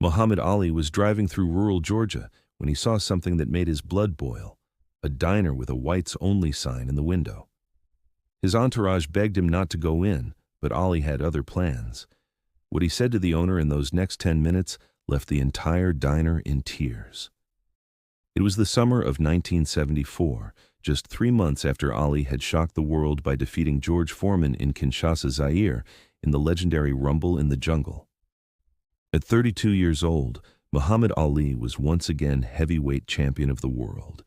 Muhammad Ali was driving through rural Georgia when he saw something that made his blood boil, a diner with a whites-only sign in the window. His entourage begged him not to go in, but Ali had other plans. What he said to the owner in those next 10 minutes left the entire diner in tears. It was the summer of 1974, just 3 months after Ali had shocked the world by defeating George Foreman in Kinshasa, Zaire, in the legendary Rumble in the Jungle. At 32 years old, Muhammad Ali was once again heavyweight champion of the world.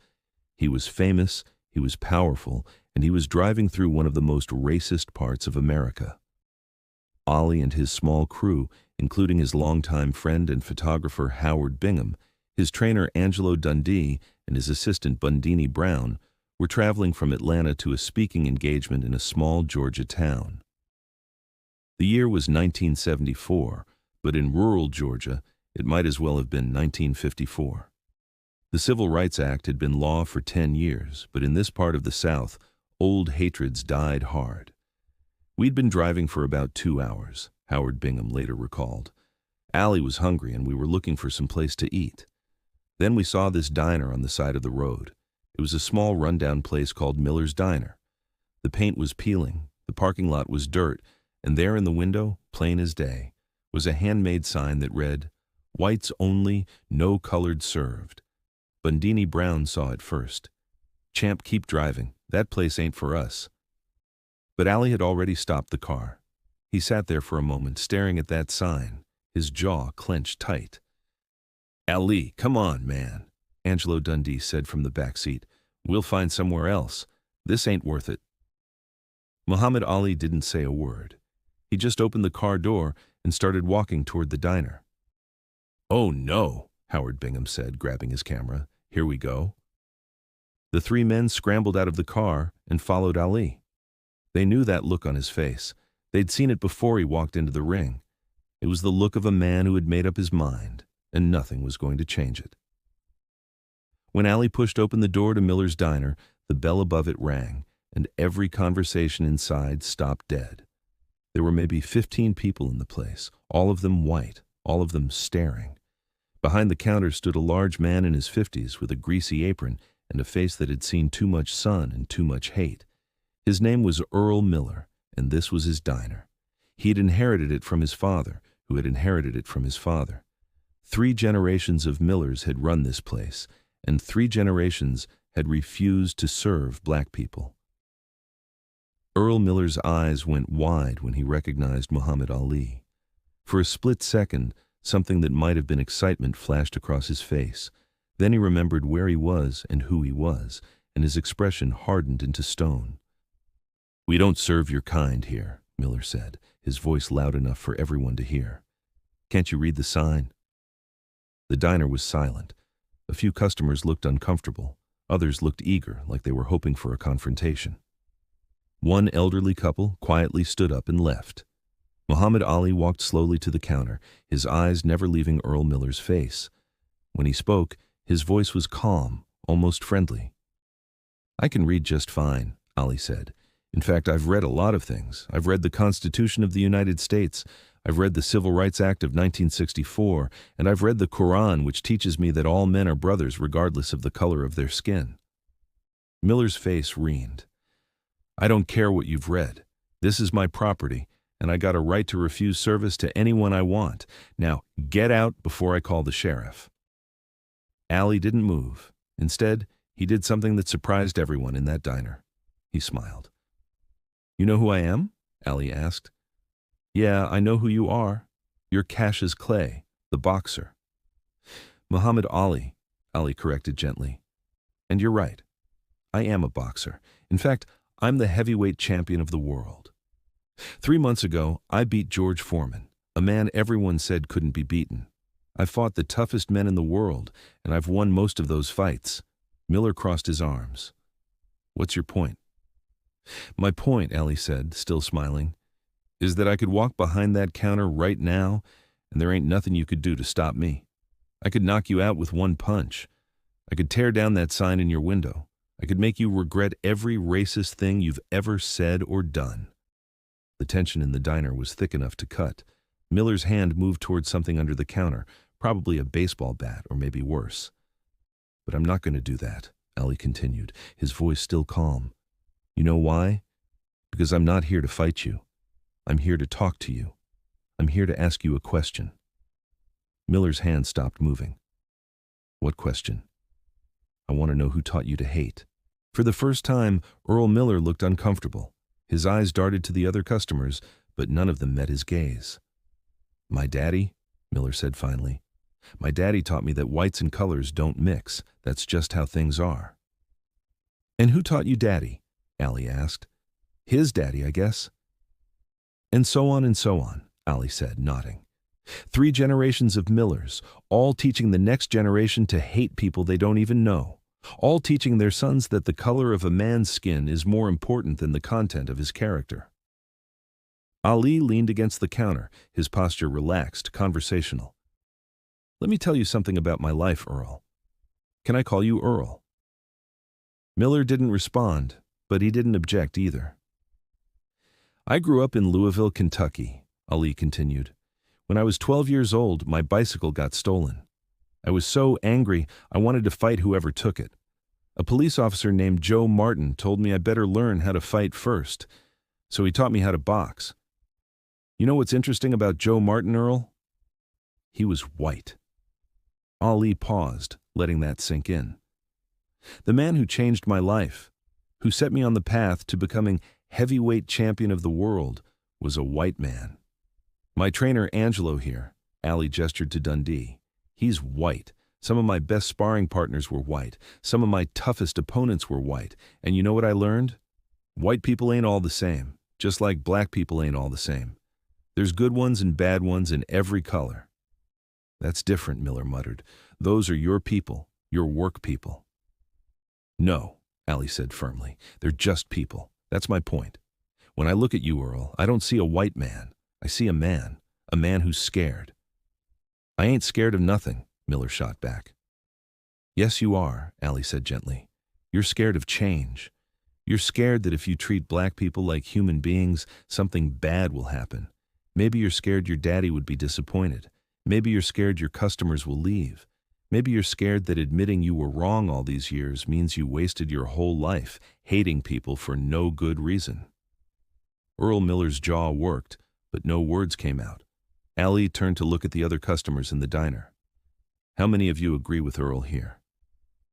He was famous, he was powerful, and he was driving through one of the most racist parts of America. Ali and his small crew, including his longtime friend and photographer Howard Bingham, his trainer Angelo Dundee, and his assistant Bundini Brown, were traveling from Atlanta to a speaking engagement in a small Georgia town. The year was 1974, but in rural Georgia, it might as well have been 1954. The Civil Rights Act had been law for 10 years, but in this part of the South, old hatreds died hard. We'd been driving for about 2 hours, Howard Bingham later recalled. Ali was hungry and we were looking for some place to eat. Then we saw this diner on the side of the road. It was a small rundown place called Miller's Diner. The paint was peeling, the parking lot was dirt, and there in the window, plain as day, was a handmade sign that read, "Whites only, no colored served." Bundini Brown saw it first. "Champ, keep driving. That place ain't for us." But Ali had already stopped the car. He sat there for a moment, staring at that sign, his jaw clenched tight. "Ali, come on, man," Angelo Dundee said from the back seat. "We'll find somewhere else. This ain't worth it." Muhammad Ali didn't say a word. He just opened the car door and started walking toward the diner. "Oh no," Howard Bingham said, grabbing his camera. "Here we go." The 3 men scrambled out of the car and followed Ali. They knew that look on his face. They'd seen it before he walked into the ring. It was the look of a man who had made up his mind, and nothing was going to change it. When Ali pushed open the door to Miller's Diner, the bell above it rang, and every conversation inside stopped dead. There were maybe 15 people in the place, all of them white, all of them staring. Behind the counter stood a large man in his 50s with a greasy apron and a face that had seen too much sun and too much hate. His name was Earl Miller, and this was his diner. He'd inherited it from his father, who had inherited it from his father. 3 generations of Millers had run this place, and 3 generations had refused to serve black people. Earl Miller's eyes went wide when he recognized Muhammad Ali. For a split second, something that might have been excitement flashed across his face. Then he remembered where he was and who he was, and his expression hardened into stone. "We don't serve your kind here," Miller said, his voice loud enough for everyone to hear. "Can't you read the sign?" The diner was silent. A few customers looked uncomfortable. Others looked eager, like they were hoping for a confrontation. One elderly couple quietly stood up and left. Muhammad Ali walked slowly to the counter, his eyes never leaving Earl Miller's face. When he spoke, his voice was calm, almost friendly. "I can read just fine," Ali said. "In fact, I've read a lot of things. I've read the Constitution of the United States. I've read the Civil Rights Act of 1964, and I've read the Quran, which teaches me that all men are brothers regardless of the color of their skin." Miller's face wrined. "I don't care what you've read. This is my property, and I got a right to refuse service to anyone I want. Now, get out before I call the sheriff." Ali didn't move. Instead, he did something that surprised everyone in that diner. He smiled. "You know who I am?" Ali asked. "Yeah, I know who you are. You're Cassius Clay, the boxer." "Muhammad Ali," Ali corrected gently. "And you're right. I am a boxer. In fact, I'm the heavyweight champion of the world. 3 months ago, I beat George Foreman, a man everyone said couldn't be beaten. I fought the toughest men in the world, and I've won most of those fights." Miller crossed his arms. "What's your point?" "My point," Ali said, still smiling, "is that I could walk behind that counter right now, and there ain't nothing you could do to stop me. I could knock you out with one punch. I could tear down that sign in your window. I could make you regret every racist thing you've ever said or done." The tension in the diner was thick enough to cut. Miller's hand moved toward something under the counter, Probably a baseball bat, or maybe worse. But I'm not going to do that, Ali continued, his voice still calm. You know why? Because I'm not here to fight you. I'm here to talk to you. I'm here to ask you a question. Miller's hand stopped moving. What question? I want to know who taught you to hate. For the first time, Earl Miller looked uncomfortable. His eyes darted to the other customers, but none of them met his gaze. My daddy, Miller said finally. My daddy taught me that whites and colors don't mix. That's just how things are. And who taught you daddy? Ali asked. His daddy, I guess. And so on, Ali said, nodding. 3 generations of Millers, all teaching the next generation to hate people they don't even know. All teaching their sons that the color of a man's skin is more important than the content of his character. Ali leaned against the counter, his posture relaxed, conversational. Let me tell you something about my life, Earl. Can I call you Earl? Miller didn't respond, but he didn't object either. I grew up in Louisville, Kentucky, Ali continued. When I was 12 years old, my bicycle got stolen. I was so angry, I wanted to fight whoever took it. A police officer named Joe Martin told me I better learn how to fight first, so he taught me how to box. You know what's interesting about Joe Martin, Earl? He was white. Ali paused, letting that sink in. The man who changed my life, who set me on the path to becoming heavyweight champion of the world, was a white man. My trainer Angelo here, Ali gestured to Dundee. He's white. Some of my best sparring partners were white. Some of my toughest opponents were white. And you know what I learned? White people ain't all the same, just like black people ain't all the same. There's good ones and bad ones in every color. That's different, Miller muttered. Those are your people, your work people. No, Ali said firmly. They're just people. That's my point. When I look at you, Earl, I don't see a white man. I see a man who's scared. I ain't scared of nothing, Miller shot back. Yes, you are, Ali said gently. You're scared of change. You're scared that if you treat black people like human beings, something bad will happen. Maybe you're scared your daddy would be disappointed. Maybe you're scared your customers will leave. Maybe you're scared that admitting you were wrong all these years means you wasted your whole life hating people for no good reason. Earl Miller's jaw worked, but no words came out. Ali turned to look at the other customers in the diner. How many of you agree with Earl here?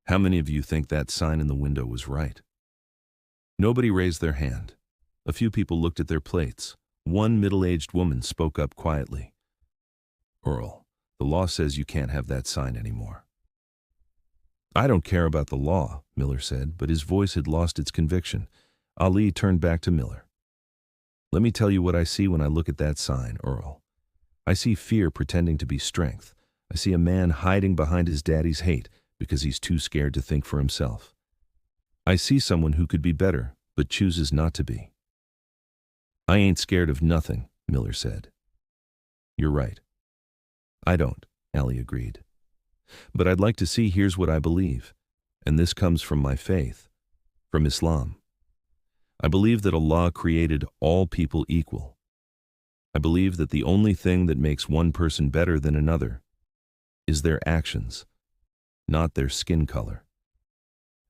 How many of you think that sign in the window was right? Nobody raised their hand. A few people looked at their plates. One middle-aged woman spoke up quietly. Earl, the law says you can't have that sign anymore. I don't care about the law, Miller said, but his voice had lost its conviction. Ali turned back to Miller. Let me tell you what I see when I look at that sign, Earl. I see fear pretending to be strength. I see a man hiding behind his daddy's hate because he's too scared to think for himself. I see someone who could be better, but chooses not to be. I ain't scared of nothing, Miller said. You're right. I don't, Ali agreed. But I'd like to see here's what I believe, and this comes from my faith, from Islam. I believe that Allah created all people equal. I believe that the only thing that makes one person better than another is their actions, not their skin color.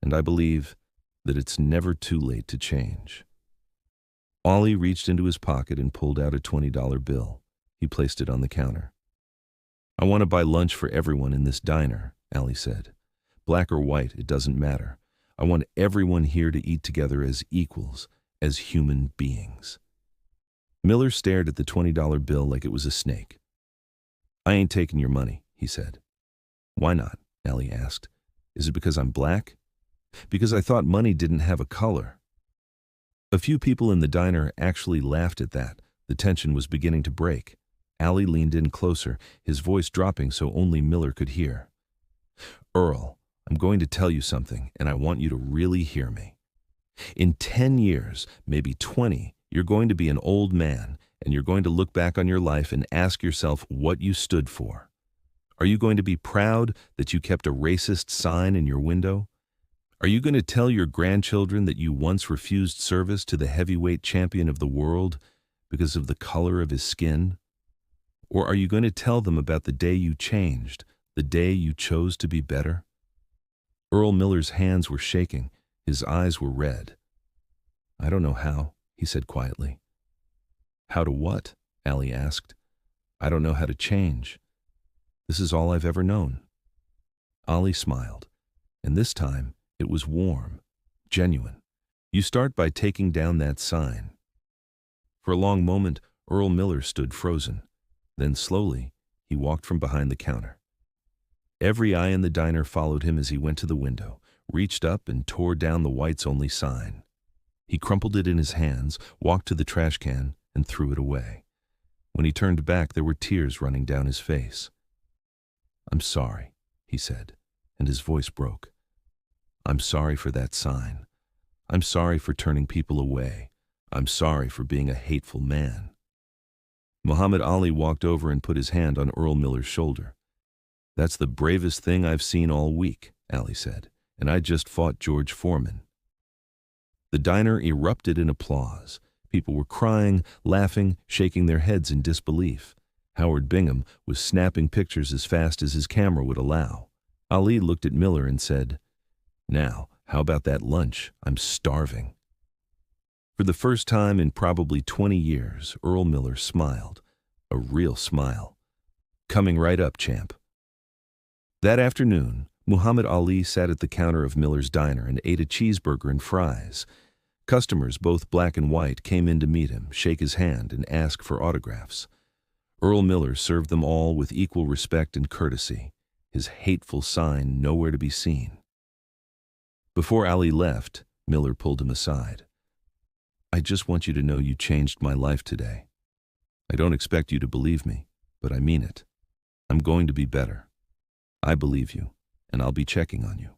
And I believe that it's never too late to change. Ali reached into his pocket and pulled out a $20 bill. He placed it on the counter. I want to buy lunch for everyone in this diner, Ali said. Black or white, it doesn't matter. I want everyone here to eat together as equals, as human beings. Miller stared at the $20 bill like it was a snake. I ain't taking your money, he said. Why not? Ali asked. Is it because I'm black? Because I thought money didn't have a color. A few people in the diner actually laughed at that. The tension was beginning to break. Ali leaned in closer, his voice dropping so only Miller could hear. Earl, I'm going to tell you something, and I want you to really hear me. In 10 years, maybe 20, you're going to be an old man, and you're going to look back on your life and ask yourself what you stood for. Are you going to be proud that you kept a racist sign in your window? Are you going to tell your grandchildren that you once refused service to the heavyweight champion of the world because of the color of his skin? Or are you going to tell them about the day you changed, the day you chose to be better? Earl Miller's hands were shaking. His eyes were red. I don't know how, he said quietly. How to what? Allie asked. I don't know how to change. This is all I've ever known. Ollie smiled, and this time it was warm, genuine. You start by taking down that sign. For a long moment, Earl Miller stood frozen. Then slowly, he walked from behind the counter. Every eye in the diner followed him as he went to the window, reached up and tore down the whites-only sign. He crumpled it in his hands, walked to the trash can, and threw it away. When he turned back, there were tears running down his face. I'm sorry, he said, and his voice broke. I'm sorry for that sign. I'm sorry for turning people away. I'm sorry for being a hateful man. Muhammad Ali walked over and put his hand on Earl Miller's shoulder. That's the bravest thing I've seen all week, Ali said, and I just fought George Foreman. The diner erupted in applause. People were crying, laughing, shaking their heads in disbelief. Howard Bingham was snapping pictures as fast as his camera would allow. Ali looked at Miller and said, Now, how about that lunch? I'm starving. For the first time in probably 20 years, Earl Miller smiled. A real smile. Coming right up, champ. That afternoon, Muhammad Ali sat at the counter of Miller's diner and ate a cheeseburger and fries. Customers, both black and white, came in to meet him, shake his hand, and ask for autographs. Earl Miller served them all with equal respect and courtesy, his hateful sign nowhere to be seen. Before Ali left, Miller pulled him aside. I just want you to know you changed my life today. I don't expect you to believe me, but I mean it. I'm going to be better. I believe you, and I'll be checking on you.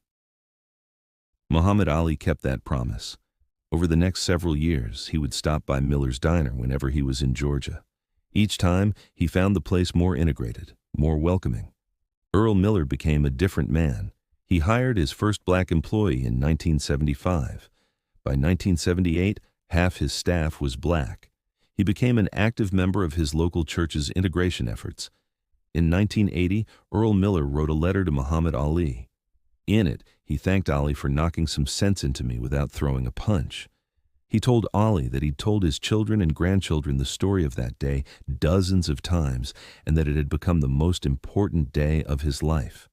Muhammad Ali kept that promise. Over the next several years, he would stop by Miller's diner whenever he was in Georgia. Each time, he found the place more integrated, more welcoming. Earl Miller became a different man. He hired his first black employee in 1975. By 1978, half his staff was black. He became an active member of his local church's integration efforts. In 1980, Earl Miller wrote a letter to Muhammad Ali. In it, he thanked Ali for knocking some sense into me without throwing a punch. He told Ali that he'd told his children and grandchildren the story of that day dozens of times and that it had become the most important day of his life.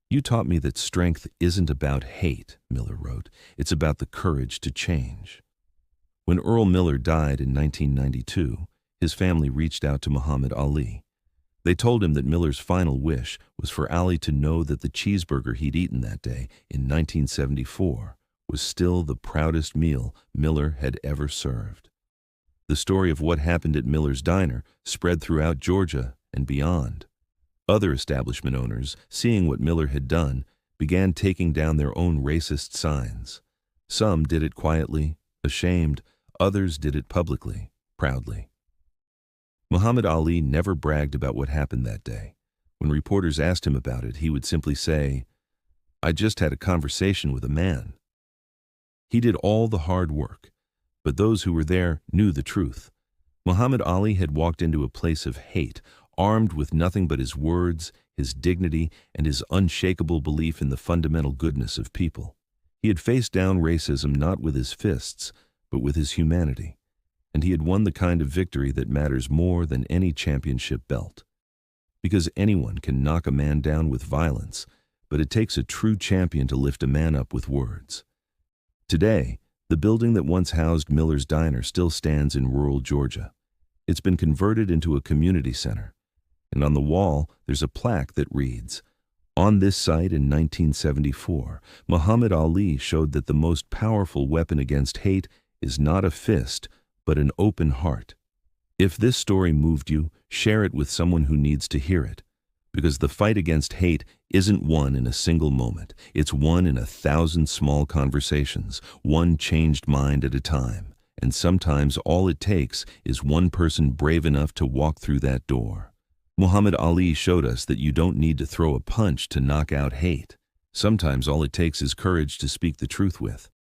You taught me that strength isn't about hate, Miller wrote. It's about the courage to change. When Earl Miller died in 1992, his family reached out to Muhammad Ali. They told him that Miller's final wish was for Ali to know that the cheeseburger he'd eaten that day in 1974 was still the proudest meal Miller had ever served. The story of what happened at Miller's diner spread throughout Georgia and beyond. Other establishment owners, seeing what Miller had done, began taking down their own racist signs. Some did it quietly, ashamed. Others did it publicly, proudly. Muhammad Ali never bragged about what happened that day. When reporters asked him about it, he would simply say, I just had a conversation with a man. He did all the hard work, but those who were there knew the truth. Muhammad Ali had walked into a place of hate, armed with nothing but his words, his dignity, and his unshakable belief in the fundamental goodness of people. He had faced down racism not with his fists, but with his humanity, and he had won the kind of victory that matters more than any championship belt. Because anyone can knock a man down with violence, but it takes a true champion to lift a man up with words. Today, the building that once housed Miller's Diner still stands in rural Georgia. It's been converted into a community center, and on the wall there's a plaque that reads, On this site in 1974, Muhammad Ali showed that the most powerful weapon against hate is not a fist, but an open heart. If this story moved you, share it with someone who needs to hear it. Because the fight against hate isn't won in a single moment. It's won in 1,000 small conversations, one changed mind at a time. And sometimes all it takes is one person brave enough to walk through that door. Muhammad Ali showed us that you don't need to throw a punch to knock out hate. Sometimes all it takes is courage to speak the truth with.